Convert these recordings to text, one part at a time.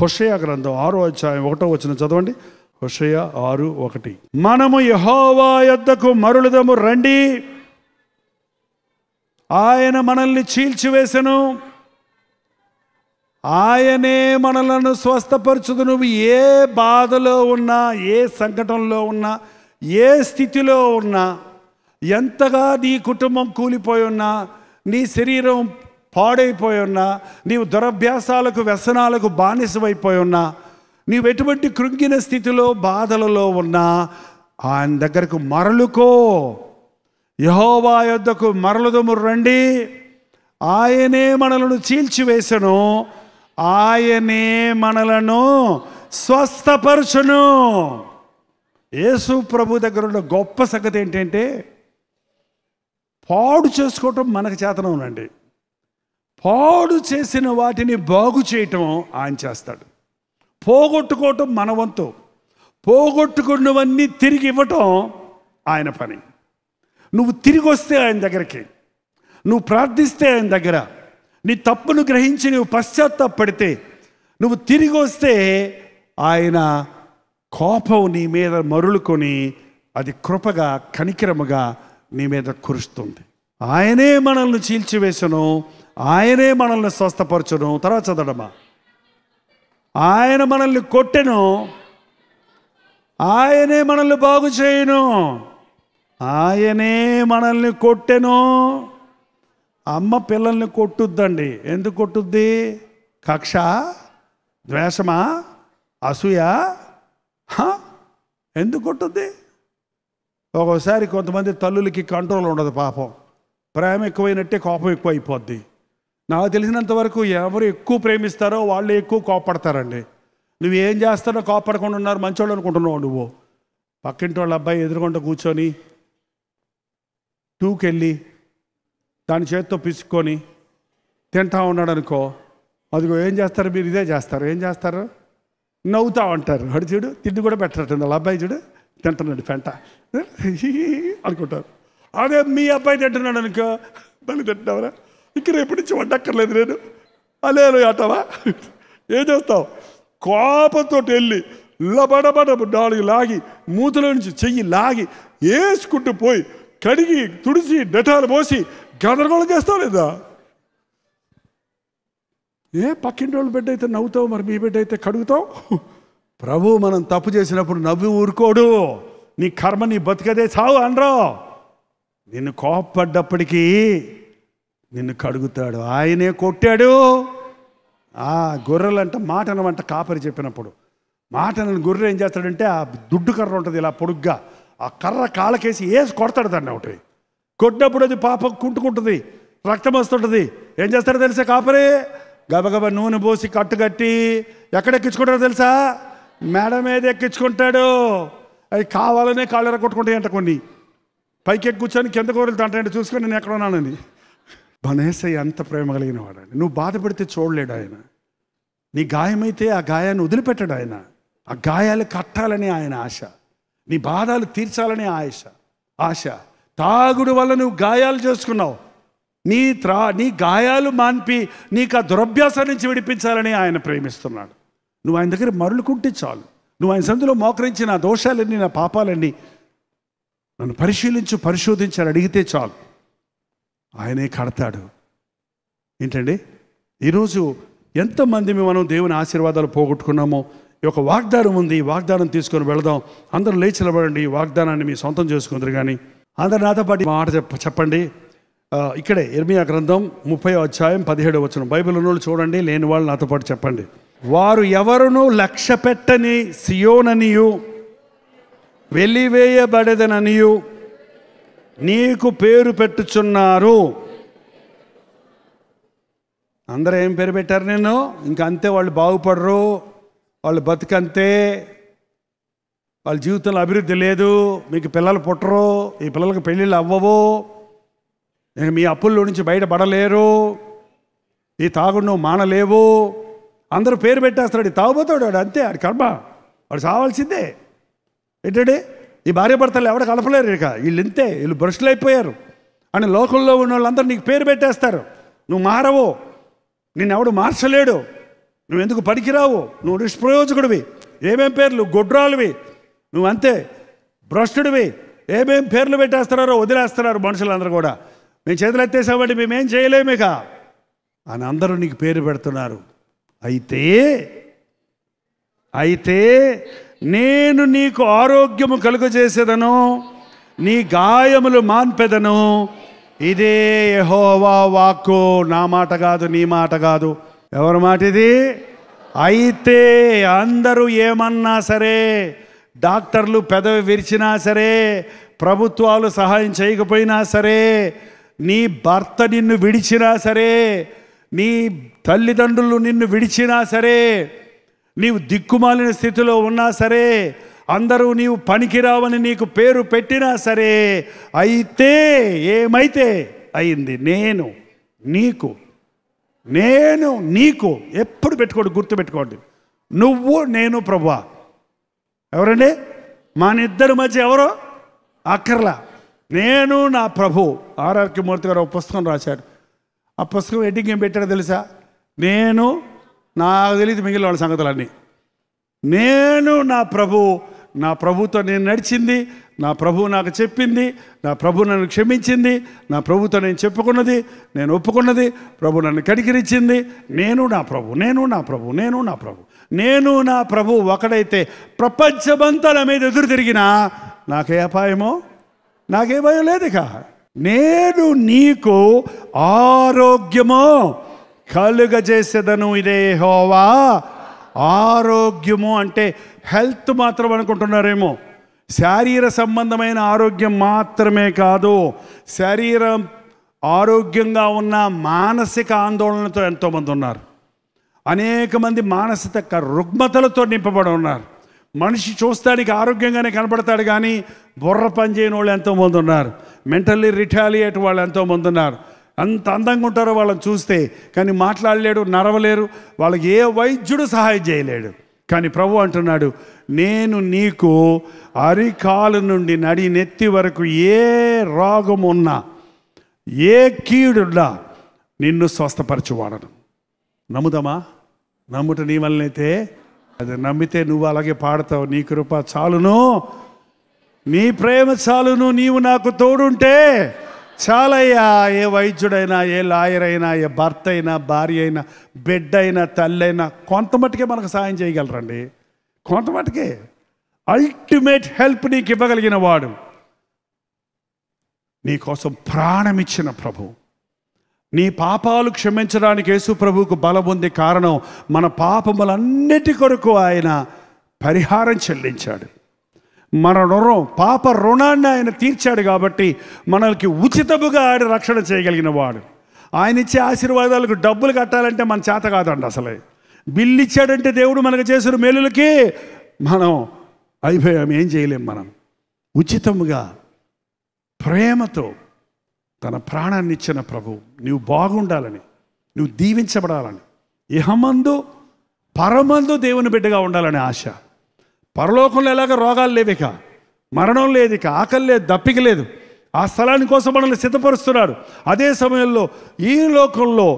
హోషేయ గ్రంథం 6వ అధ్యాయం 1వ వచనం చదవండి. హోషేయ 6:1. మనము యెహోవా యొద్దకు మరలుదము రండి, ఆయన మనల్ని చీల్చివేసెను, ఆయనే మనలను స్వస్థపరచుదు. నువ్వు ఏ బాధలో ఉన్నా, ఏ సంకటంలో ఉన్నా, ఏ స్థితిలో ఉన్నా, ఎంతగా నీ కుటుంబం కూలిపోయి ఉన్నా, నీ శరీరం పాడైపోయి ఉన్నా, నీవు దురభ్యాసాలకు వ్యసనాలకు బానిసమైపోయి ఉన్నా, నీవు ఎటువంటి కృంగిన స్థితిలో బాధలలో ఉన్నా ఆయన దగ్గరకు మరలుకో. యెహోవా యొద్దకు మరలుదము రండి, ఆయనే మనలను చీల్చివేసెను, ఆయనే మనలను స్వస్థపరచును. యేసు ప్రభు దగ్గర ఉన్న గొప్ప సంగతి ఏంటంటే, పాడు చేసుకోవటం మనకు చేతనండి, పాడు చేసిన వాటిని బాగు చేయటం ఆయన చేస్తాడు. పోగొట్టుకోవటం మన వంతు, పోగొట్టుకున్నవన్నీ తిరిగి ఇవ్వటం ఆయన పని. నువ్వు తిరిగి వస్తే ఆయన దగ్గరికి, నువ్వు ప్రార్థిస్తే ఆయన దగ్గర, నీ తప్పును గ్రహించి నువ్వు పశ్చాత్తాపడితే, నువ్వు తిరిగి వస్తే ఆయన కోపం నీ మీద మరులుకొని అది కృపగా కనికరముగా నీ మీద కురుస్తుంది. ఆయనే మనల్ని చీల్చివేసెను, ఆయనే మనల్ని స్వస్థపరచును. తర్వాత చదవడమా, ఆయన మనల్ని కొట్టెను, ఆయనే మనల్ని బాగు చేయును. ఆయనే మనల్ని కొట్టెను. అమ్మ పిల్లల్ని కొట్టుద్దండి. ఎందుకు కొట్టుద్ది? కక్ష, ద్వేషమా, అసూయ? ఎందుకు కొట్టుద్ది? ఒక్కోసారి కొంతమంది తల్లులకి కంట్రోల్ ఉండదు పాపం. ప్రేమ ఎక్కువైనట్టే కోపం ఎక్కువ అయిపోద్ది. నాకు తెలిసినంత వరకు ఎవరు ఎక్కువ ప్రేమిస్తారో వాళ్ళు ఎక్కువ కోపడతారండి. నువ్వు ఏం చేస్తారో కోపడకుండా ఉన్నారు మంచోళ్ళు అనుకుంటున్నావు. నువ్వు పక్కింటి వాళ్ళ అబ్బాయి ఎదురుకుంటూ కూర్చొని టూకెళ్ళి దాని చేతితో పిసుకొని తింటా ఉన్నాడు అనుకో, అదిగో ఏం చేస్తారు మీరు? ఇదే చేస్తారు. ఏం చేస్తారు? నవ్వుతా ఉంటారు. అడు చూడు, తిండి కూడా పెట్టరట్టుంది వాళ్ళ అబ్బాయి, చూడు తింటున్నాడు పెంట అనుకుంటారు. అదే మీ అబ్బాయి తింటున్నాడు అనుకో, మళ్ళీ తింటున్నావురా, ఇక్కడ ఎప్పటి నుంచి వండక్కర్లేదు నేను అలే అంటావా? ఏం చేస్తావు? కోపంతో వెళ్ళి లబడబడ 4 లాగి మూతలో నుంచి చెయ్యి లాగి వేసుకుంటూ పోయి కడిగి తుడిసి డెటాలు పోసి గదరగోళం చేస్తావు లేదా? ఏ పక్కింటి వాళ్ళు బిడ్డ అయితే నవ్వుతావు, మరి మీ బిడ్డ అయితే కడుగుతావు. ప్రభు మనం తప్పు చేసినప్పుడు నవ్వి ఊరుకోడు. నీ కర్మ నీ బతికదే చావు అనరో. నిన్ను కోపపడ్డప్పటికీ నిన్ను కడుగుతాడు. ఆయనే కొట్టాడు. గొర్రెలంట మాటనమంట కాపరి చెప్పినప్పుడు, మాటనని గొర్రె ఏం చేస్తాడంటే ఆ దుడ్డు కర్ర ఉంటుంది ఇలా పొడుగ్గా, ఆ కర్ర కాళ్ళకేసి వేసి కొడతాడు దాన్ని. ఒకటి కొట్టినప్పుడు అది పాపం కుంటుకుంటుంది, రక్తం వస్తుంటుంది. ఏం చేస్తాడో తెలుసా కాపరి? గబగబ నూనె పోసి కట్టుకట్టి ఎక్కడెక్కించుకుంటాడో తెలుసా? మేడ మీద ఎక్కించుకుంటాడు. అవి కావాలనే కాళ్ళెర కొట్టుకుంటాయంట. కొన్ని పైకి ఎక్కి కూర్చొని కింద కూరలు తంటాయంట, చూసుకొని నేను ఎక్కడ ఉన్నానని. బనేసయ్య అంత ప్రేమ కలిగిన వాడండి. నువ్వు బాధపడితే చూడలేడు ఆయన. నీ గాయమైతే ఆ గాయాన్ని వదిలిపెట్టాడు ఆయన. ఆ గాయాలు కట్టాలని ఆయన ఆశ, నీ బాధలు తీర్చాలని ఆశ. తాగుడు వల్ల నువ్వు గాయాలు చేసుకున్నావు, నీ గాయాలు మాన్పి నీకు ఆ దురభ్యాసం నుంచి విడిపించాలని ఆయన ప్రేమిస్తున్నాడు. నువ్వు ఆయన దగ్గర మరలుకుంటే చాలు. నువ్వు ఆయన సందులో మోకరించి నా దోషాలన్నీ, నా పాపాలన్నీ నన్ను పరిశోధించాలి అడిగితే చాలు, ఆయనే కడతాడు. ఏంటండి ఈరోజు ఎంతమంది మనం దేవుని ఆశీర్వాదాలు పోగొట్టుకున్నామో, ఈ యొక్క వాగ్దానం ఉంది, ఈ వాగ్దానం తీసుకొని వెళదాం. అందరూ లేచి నిలబడండి, ఈ వాగ్దానాన్ని మీ సొంతం చేసుకుందరు. కానీ అందరు నాతో పాటు మాట చెప్పండి. ఇక్కడే ఇర్మియా గ్రంథం 30వ అధ్యాయం 17వ వచనం. బైబిల్ ఉన్నోళ్ళు చూడండి, లేని వాళ్ళు నాతో పాటు చెప్పండి. వారు ఎవరునూ లక్ష్య పెట్టని సియోననియు వెలివేయబడేదననియు నీకు పేరు పెట్టుచున్నారు. అందరూ ఏం పేరు పెట్టారు? నేను ఇంకా అంతే. వాళ్ళు బాగుపడరు, వాళ్ళు బతుకంతే, వాళ్ళ జీవితంలో అభివృద్ధి లేదు, మీకు పిల్లలు పుట్టరు, ఈ పిల్లలకు పెళ్ళిళ్ళు అవ్వవు, ఇక మీ అప్పుల్లో నుంచి బయటపడలేరు, ఈ తాగుడు నువ్వు మానలేవు. అందరూ పేరు పెట్టేస్తాడు. తాగుపోతాడు వాడు, అంతే, ఆడి కర్మ, వాడు చావాల్సిందే. ఏంటంటే ఈ భార్య భర్తలు ఎవడ కలపలేరు, ఇక వీళ్ళు ఇంతే, వీళ్ళు భ్రష్టులు అయిపోయారు అని లోకంలో ఉన్న వాళ్ళందరూ నీకు పేరు పెట్టేస్తారు. నువ్వు మారవు, నిన్నెవడు మార్చలేడు, నువ్వెందుకు పనికిరావు, నువ్వు నిష్ప్రయోజకుడివి, ఏమేం పేర్లు, గొడ్రాలువి, నువ్వు అంతే భ్రష్టుడివి, ఏమేం పేర్లు పెట్టేస్తున్నారో వదిలేస్తున్నారు మనుషులందరూ కూడా. మేము చేతులు ఎత్తేసామంటే మేమేం చేయలేము ఇక అని అందరూ నీకు పేరు పెడుతున్నారు. అయితే నేను నీకు ఆరోగ్యము కలుగజేసేదను, నీ గాయములు మాన్పెదను. ఇదే యెహోవా వాక్కు, నా మాట కాదు, నీ మాట కాదు. ఎవరి మాట ఇది? అయితే అందరూ ఏమన్నా సరే, డాక్టర్లు పెదవి విరిచినా సరే, ప్రభుత్వాలు సహాయం చేయకపోయినా సరే, నీ భర్త నిన్ను విడిచినా సరే, నీ తల్లిదండ్రులు నిన్ను విడిచినా సరే, నీవు దిక్కుమాలిన స్థితిలో ఉన్నా సరే, అందరూ నీవు పనికిరావని నీకు పేరు పెట్టినా సరే, అయితే ఏమైతే అయింది, నేను నీకు ఎప్పుడు పెట్టుకోండి, గుర్తు పెట్టుకోండి. నువ్వు నేను ప్రభువా. ఎవరండి? మన ఇద్దరి మధ్య ఎవరో అక్కర్లా. నేను నా ప్రభు. ఆర్ఆర్కే మూర్తి గారు ఒక పుస్తకం రాశాడు. ఆ పుస్తకం ఎడ్డింగ్ ఏం పెట్టాడో తెలుసా? నాకు తెలియదు మిగిలిన వాళ్ళ సంగతులన్నీ. నేను నా ప్రభు, నా ప్రభుతో నేను నడిచింది, నా ప్రభు నాకు చెప్పింది, నా ప్రభు నన్ను క్షమించింది, నా ప్రభుతో నేను చెప్పుకున్నది, నేను ఒప్పుకున్నది, ప్రభు నన్ను కడిగిరిచ్చింది. నేను నా ప్రభు ఒకడైతే ప్రపంచమంతా నా మీద ఎదురు తిరిగినా నాకే అపాయమో, నాకే భయం లేదు. ఇక నేను నీకు ఆరోగ్యము కలుగజేసేదను. ఇదే యెహోవా. ఆరోగ్యము అంటే హెల్త్ మాత్రం అనుకుంటున్నారేమో. శారీర సంబంధమైన ఆరోగ్యం మాత్రమే కాదు, శరీరం ఆరోగ్యంగా ఉన్న మానసిక ఆందోళనతో ఎంతోమంది ఉన్నారు. అనేక మంది మానసిక రుగ్మతలతో నింపబడి ఉన్నారు. మనిషి చూస్తానికి ఆరోగ్యంగానే కనపడతాడు, కానీ బుర్ర పనిచేయని వాళ్ళు ఎంతోమంది ఉన్నారు. మెంటల్లీ రిటాలియేట్ వాళ్ళు ఎంతోమంది ఉన్నారు. అంత అందంగా ఉంటారో వాళ్ళని చూస్తే, కానీ మాట్లాడలేడు, నరవలేరు, వాళ్ళకి ఏ వైద్యుడు సహాయం చేయలేడు. కానీ ప్రభు అంటున్నాడు, నేను నీకు అరికాలు నుండి నడి నెత్తి వరకు ఏ రోగం ఉన్నా, ఏ కీడున్నా నిన్ను స్వస్థపరచువాడను. నమ్ముదామా? నమ్ముట నీ వల్లనైతే, అది నమ్మితే నువ్వు అలాగే పాడతావు. నీ కృప చాలును, నీ ప్రేమ చాలును, నీవు నాకు తోడుంటే చాలయ్యా. ఏ వైద్యుడైనా, ఏ లాయర్ అయినా, ఏ భర్త అయినా, భార్య అయినా, బిడ్డ అయినా, తల్లి అయినా కొంతమట్టుకే మనకు సాయం చేయగలరండి. కొంతమట్టుకే. అల్టిమేట్ హెల్ప్ నీకు ఇవ్వగలిగిన వాడు, నీకోసం ప్రాణమిచ్చిన ప్రభు, నీ పాపాలు క్షమించడానికి యేసు ప్రభువుకు బలం ఉంది. కారణం, మన పాపములన్నిటి కొరకు ఆయన పరిహారం చెల్లించాడు. మన పాప రుణాన్ని ఆయన తీర్చాడు. కాబట్టి మనకి ఉచితముగా ఆయన రక్షణ చేయగలిగిన వాడు. ఆయన ఇచ్చే ఆశీర్వాదాలకు డబ్బులు కట్టాలంటే మన చేత కాదండి. అసలే బిల్లు ఇచ్చాడంటే దేవుడు మనకు చేసిన మేలులకి మనం అయిపోయాం, ఏం చేయలేం. మనం ఉచితముగా ప్రేమతో తన ప్రాణాన్ని ఇచ్చిన ప్రభు, నువ్వు బాగుండాలని, నువ్వు దీవించబడాలని, ఇహమందు పరమందు దేవుని బిడ్డగా ఉండాలని ఆశ. పరలోకంలో ఎలాగ రోగాలు లేవిక, మరణం లేదు, ఇక ఆకలి లేదు, దప్పిక లేదు. ఆ స్థలాని కోసం మనల్ని సిద్ధపరుస్తున్నాడు. అదే సమయంలో ఈ లోకంలో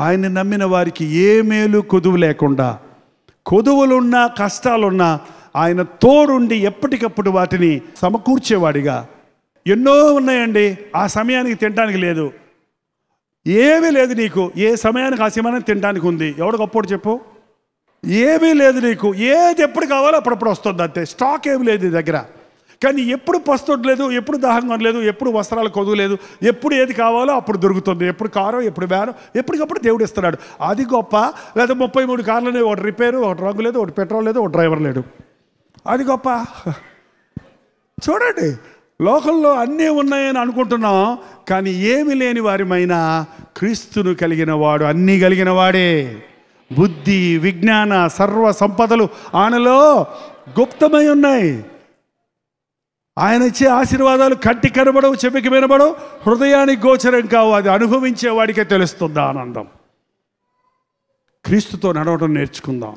ఆయన నమ్మిన వారికి ఏ మేలు కొదువు లేకుండా, కొదువులున్నా కష్టాలున్నా ఆయన తోడుండి ఎప్పటికప్పుడు వాటిని సమకూర్చేవాడిగా. ఎన్నో ఉన్నాయండి, ఆ సమయానికి తినడానికి లేదు, ఏమీ లేదు నీకు. ఏ సమయానికి ఆ సమయానికి తినడానికి ఉంది. ఎవడు గొప్పోడు చెప్పు? ఏమీ లేదు నీకు. ఏది ఎప్పుడు కావాలో అప్పుడప్పుడు వస్తుంది అంతే. స్టాక్ ఏమి లేదు నీ దగ్గర. కానీ ఎప్పుడు పస్తుండలేదు, ఎప్పుడు దాహంగా లేదు, ఎప్పుడు వస్త్రాలు కొదువులేదు, ఎప్పుడు ఏది కావాలో అప్పుడు దొరుకుతుంది. ఎప్పుడు కారో, ఎప్పుడు వ్యానో, ఎప్పటికప్పుడు దేవుడు ఇస్తున్నాడు. అది గొప్ప. లేదా 33 కార్లు, ఒకటి రిపేరు, ఒకటి రంగు లేదు, ఒకటి పెట్రోల్ లేదు, ఒకటి డ్రైవర్ లేడు, అది గొప్ప. చూడండి, లోకంలో అన్నీ ఉన్నాయని అనుకుంటున్నాం, కానీ ఏమి లేని వారిమైనా క్రీస్తును కలిగిన వాడు అన్నీ కలిగిన వాడే. బుద్ధి, విజ్ఞాన, సర్వ సంపదలు ఆయనలో గుప్తమై ఉన్నాయి. ఆయన ఇచ్చే ఆశీర్వాదాలు కంటి కనబడవు, చెవికి వినబడవు, హృదయానికి గోచరం కావు. అది అనుభవించే వాడికే తెలుస్తుంది ఆనందం. క్రీస్తుతో నడవడం నేర్చుకుందాం.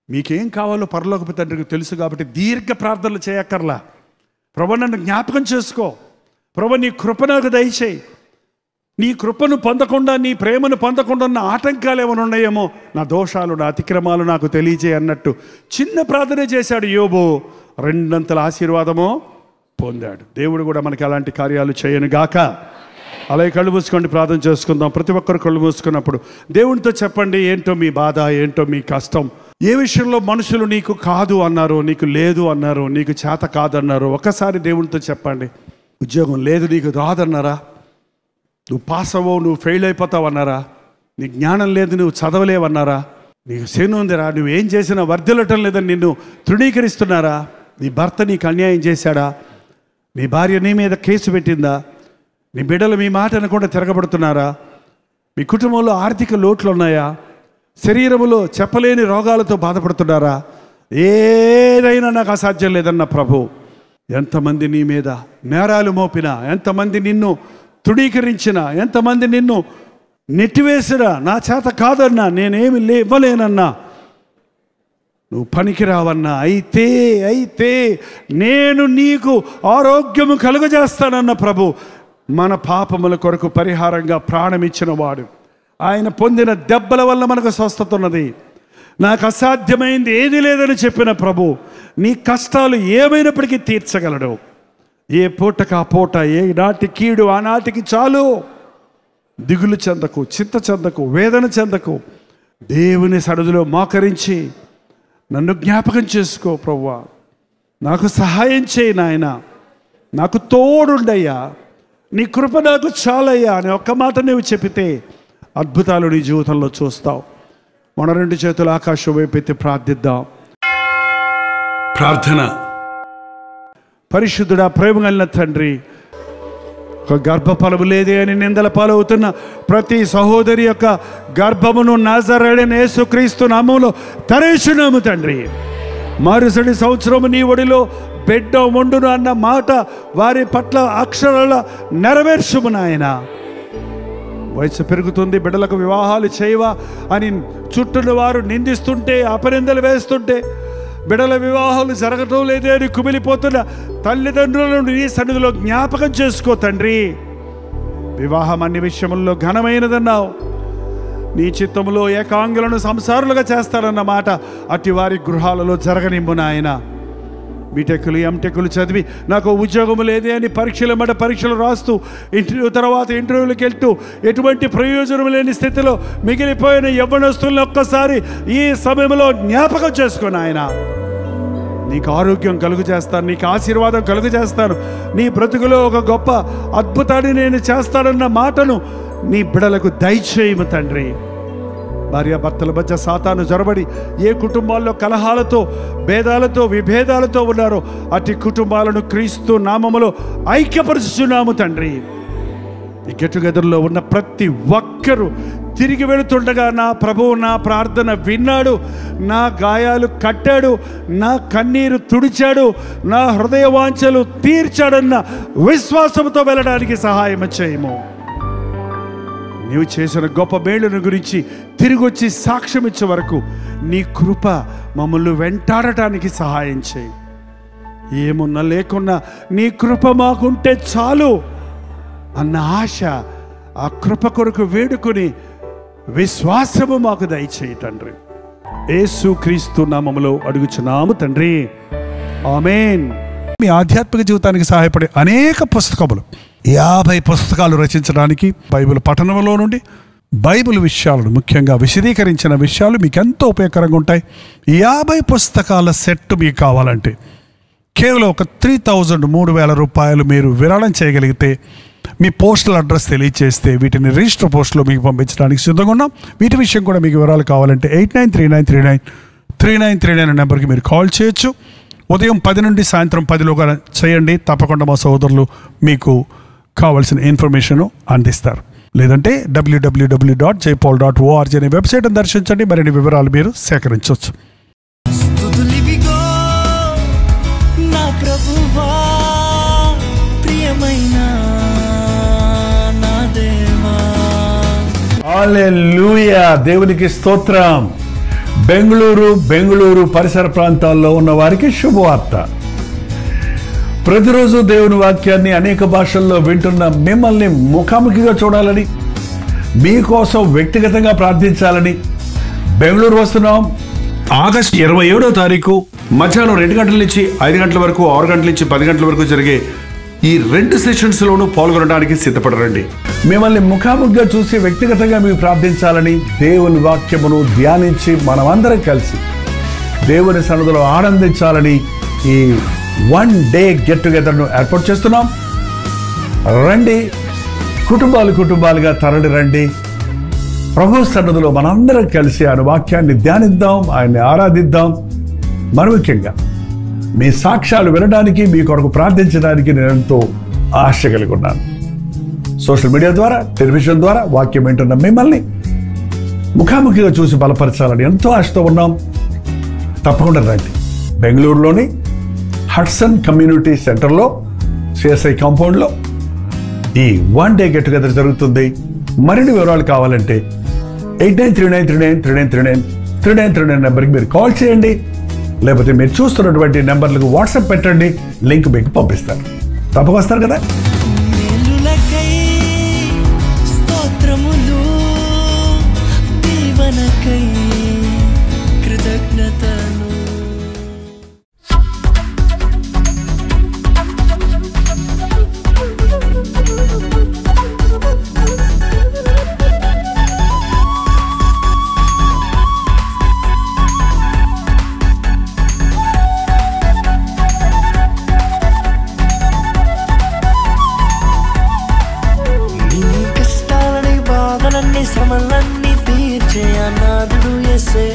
మీకేం కావాలో పరలోకపు తండ్రికి తెలుసు. కాబట్టి దీర్ఘ ప్రార్థనలు చేయక్కర్లా. ప్రభు నన్ను జ్ఞాపకం చేసుకో, ప్రభు నీ కృప నాకు దయచేయి, నీ కృపను పొందకుండా, నీ ప్రేమను పొందకుండా ఉన్న ఆటంకాలు ఏమైనా ఉన్నాయేమో, నా దోషాలు, నా అతిక్రమాలు నాకు తెలియజేయ అన్నట్టు చిన్న ప్రార్థన చేశాడు యోబు. 2 అంతల ఆశీర్వాదము పొందాడు. దేవుడు కూడా మనకి అలాంటి కార్యాలు చేయను గాక. అలాగే కళ్ళు మూసుకోండి, ప్రార్థన చేసుకుందాం. ప్రతి ఒక్కరు కళ్ళు మూసుకున్నప్పుడు దేవునితో చెప్పండి, ఏంటో మీ బాధ, ఏంటో మీ కష్టం, ఏ విషయంలో మనుషులు నీకు కాదు అన్నారు, నీకు లేదు అన్నారు, నీకు చేత కాదన్నారు. ఒక్కసారి దేవునితో చెప్పండి. ఉద్యోగం లేదు, నీకు రాదన్నారా? నువ్వు పాస్ అవ్వవు, నువ్వు ఫెయిల్ అయిపోతావు అన్నారా? నీ జ్ఞానం లేదు, నువ్వు చదవలేవన్నారా? నీకు శని ఉందిరా, నువ్వేం చేసినా వర్ధిల్లటం లేదని నిన్ను తృణీకరిస్తున్నారా? నీ భర్త నీకు అన్యాయం చేశాడా? నీ భార్య నీ మీద కేసు పెట్టిందా? నీ బిడ్డలు మీ మాట అనకుండా తిరగబడుతున్నారా? మీ కుటుంబంలో ఆర్థిక లోట్లు ఉన్నాయా? శరీరములో చెప్పలేని రోగాలతో బాధపడుతున్నారా? ఏదైనా నాకు అసాధ్యం లేదన్న ప్రభు. ఎంతమంది నీ మీద నేరాలు మోపినా, ఎంతమంది నిన్ను తృణీకరించినా, ఎంతమంది నిన్ను నెట్టివేసినా, నా చేత కాదన్నా, నేనేమి ఇవ్వలేనన్నా, నువ్వు పనికిరావన్నా, అయితే నేను నీకు ఆరోగ్యము కలుగజేస్తానన్న ప్రభు మన పాపముల కొరకు పరిహారంగా ప్రాణమిచ్చిన వాడు. ఆయన పొందిన దెబ్బల వల్ల మనకు స్వస్థత ఉన్నది. నాకు అసాధ్యమైంది ఏది లేదని చెప్పిన ప్రభు నీ కష్టాలు ఏమైనప్పటికీ తీర్చగలడు. ఏ పూటకు ఆ పూట, ఏ నాటి కీడు ఆనాటికి చాలు. దిగులు చెందకు, చింత చెందకు, వేదన చెందకు. దేవుని సన్నిధిలో మోకరించి నన్ను జ్ఞాపకం చేసుకో ప్రభువా, నాకు సహాయం చేయి నాయన, నాకు తోడుండయ్యా, నీ కృప నాకు చాలయ్యా అని ఒక్క మాట నువ్వు చెప్పితే అద్భుతాలు నీ జీవితంలో చూస్తావు. మన 2 చేతులు ఆకాశం వైపు ఎత్తి ప్రార్థిద్దాం. ప్రార్థన. పరిశుద్ధుడా, ప్రేమ కలిగిన తండ్రి, ఒక గర్భఫలము లేదే అని నిందల పాలవుతున్న ప్రతి సహోదరి యొక్క గర్భమును నజరేయుడైన యేసుక్రీస్తు నామములో తెరచున్నాము తండ్రి. మరుసటి సంవత్సరము నీ ఒడిలో బిడ్డ ఉండును అన్న మాట వారి పట్ల అక్షరాల నెరవేర్చుము నాయన. వయసు పెరుగుతుంది, బిడ్డలకు వివాహాలు చేయవా అని చుట్టూ వారు నిందిస్తుంటే, అపనిందలు వేస్తుంటే, బిడ్డల వివాహాలు జరగటం లేదే అని కుమిలిపోతున్న తల్లిదండ్రులను నీ సన్నిధిలో జ్ఞాపకం చేసుకో తండ్రి. వివాహం అన్ని విషయముల్లో ఘనమైనదన్నావు. నీ చిత్తములో ఏకాంగులను సంసారులుగా చేస్తారన్న మాట అట్టి వారి గృహాలలో జరగనిమ్ము నాయన. బీటెక్లు, ఎంటెక్లు చదివి నాకు ఉద్యోగము లేదే అని పరీక్షల మాట పరీక్షలు రాస్తూ ఇంటర్వ్యూ తర్వాత ఇంటర్వ్యూలకు వెళ్తూ ఎటువంటి ప్రయోజనం లేని స్థితిలో మిగిలిపోయిన యవ్వనస్తులను ఒక్కసారి ఈ సమయంలో జ్ఞాపకం చేసుకుని ఆయన నీకు ఆరోగ్యం కలుగు చేస్తాను, నీకు ఆశీర్వాదం కలుగు చేస్తాను, నీ బ్రతుకులో ఒక గొప్ప అద్భుతాన్ని నేను చేస్తానన్న మాటను నీ బిడలకు దయచేయము తండ్రి. భార్యాభర్తల మధ్య సాతాను జొరబడి ఏ కుటుంబాల్లో కలహాలతో, భేదాలతో, విభేదాలతో ఉన్నారో అట్టి కుటుంబాలను క్రీస్తు నామములో ఐక్యపరుచుచున్నాము తండ్రి. ఈ గెట్టుగెదర్లో ఉన్న ప్రతి ఒక్కరూ తిరిగి వెళుతుండగా నా ప్రభువు నా ప్రార్థన విన్నాడు, నా గాయాలు కట్టాడు, నా కన్నీరు తుడిచాడు, నా హృదయ వాంఛలు తీర్చాడన్న విశ్వాసంతో వెళ్ళడానికి సహాయం చేయము. నీవు చేసిన గొప్ప మేలును గురించి తిరిగి వచ్చి సాక్ష్యం ఇచ్చే వరకు నీ కృప మమ్మల్ని వెంటాడటానికి సహాయం చేయి. ఏమున్నా లేకున్నా నీ కృప మాకుంటే చాలు అన్న ఆశ, ఆ కృప కొరకు వేడుకొని విశ్వాసము మాకు దయచేయి తండ్రి. యేసుక్రీస్తు నామములో అడుగుచున్నాము తండ్రి, ఆమేన్. మీ ఆధ్యాత్మిక జీవితానికి సహాయపడే అనేక పుస్తకములు, 50 పుస్తకాలు రచించడానికి బైబిల్ పఠనంలో నుండి బైబిల్ విషయాలను ముఖ్యంగా విశదీకరించిన విషయాలు మీకు ఎంతో ఉపయోగకరంగా ఉంటాయి. 50 పుస్తకాల సెట్ మీకు కావాలంటే కేవలం ఒక 3,000 రూపాయలు మీరు విరాళం చేయగలిగితే, మీ పోస్టల్ అడ్రస్ తెలియజేస్తే వీటిని రిజిస్టర్ పోస్ట్లో మీకు పంపించడానికి సిద్ధంగా ఉన్నాం. వీటి విషయం కూడా మీకు వివరాలు కావాలంటే 8939393939 నెంబర్కి మీరు కాల్ చేయొచ్చు. ఉదయం 10 నుండి సాయంత్రం 10లోగా చేయండి. తప్పకుండా మా సోదరులు మీకు కావాల్సిన ఇన్ఫర్మేషన్ అందిస్తారు. లేదంటే www.jpaul.org అనే వెబ్సైట్ని దర్శించండి. మరిన్ని వివరాలు మీరు సేకరించవచ్చు. హల్లెలూయా, దేవునికి స్తోత్రం. బెంగళూరు పరిసర ప్రాంతాల్లో ఉన్న వారికి శుభవార్త. ప్రతిరోజు దేవుని వాక్యాన్ని అనేక భాషల్లో వింటున్న మిమ్మల్ని ముఖాముఖిగా చూడాలని, మీకోసం వ్యక్తిగతంగా ప్రార్థించాలని బెంగళూరు వస్తున్నాం. ఆగస్టు 27వ తారీఖు మధ్యాహ్నం 2 గంటల నుంచి 5 గంటల వరకు, 6 గంటల నుంచి 10 గంటల వరకు జరిగే ఈ 2 సెషన్స్లోనూ పాల్గొనడానికి సిద్ధపడరండి. మిమ్మల్ని ముఖాముఖిగా చూసి వ్యక్తిగతంగా మీకు ప్రార్థించాలని, దేవుని వాక్యమును ధ్యానించి మనమందరం కలిసి దేవుని సన్నిధిలో ఆనందించాలని ఈ 1 డే గెట్ టుగెదర్ను ఏర్పాటు చేస్తున్నాం. రండి, కుటుంబాలుగా తరలి రండి. ప్రభు సన్నిధిలో మనందరం కలిసి ఆయన వాక్యాన్ని ధ్యానిద్దాం, ఆయన్ని ఆరాధిద్దాం. మరి ముఖ్యంగా మీ సాక్ష్యాలు వినడానికి, మీ కొరకు ప్రార్థించడానికి నేను ఎంతో ఆశ కలిగి ఉన్నాను. సోషల్ మీడియా ద్వారా, టెలివిజన్ ద్వారా వాక్యం వింటున్న మిమ్మల్ని ముఖాముఖిగా చూసి బలపరచాలని ఎంతో ఆశతో ఉన్నాం. తప్పకుండా రండి. బెంగళూరులోని హడ్సన్ కమ్యూనిటీ సెంటర్లో, సిఎస్ఐ కాంపౌండ్లో ఈ 1 డే గెట్ టుగెదర్ జరుగుతుంది. మరిన్ని వివరాలు కావాలంటే 8939393939 నెంబర్కి మీరు కాల్ చేయండి, లేకపోతే మీరు చూస్తున్నటువంటి నెంబర్లకు వాట్సాప్ పెట్టండి, లింక్ మీకు పంపిస్తారు. తప్పక వస్తారు కదా. శ్రమలన్నీ తీర్చే అనాథుడు యేసే.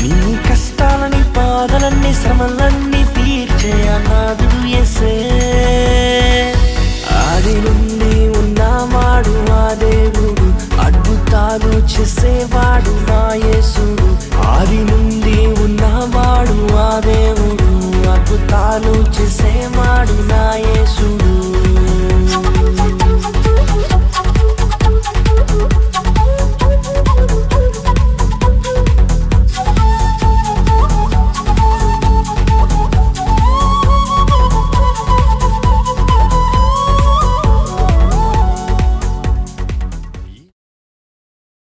నీ కష్టాలని బాధలన్నీ శ్రమలన్నీ తీర్చే అనాథుడు యేసే. ఆది నుండి ఉన్నవాడు ఆ దేవుడు, అద్భుతాలు చేసేవాడు నా యేసుడు. ఆది నుండి ఉన్నవాడు ఆ దేవుడు, అద్భుతాలు చేసేవాడు నా యేసుడు.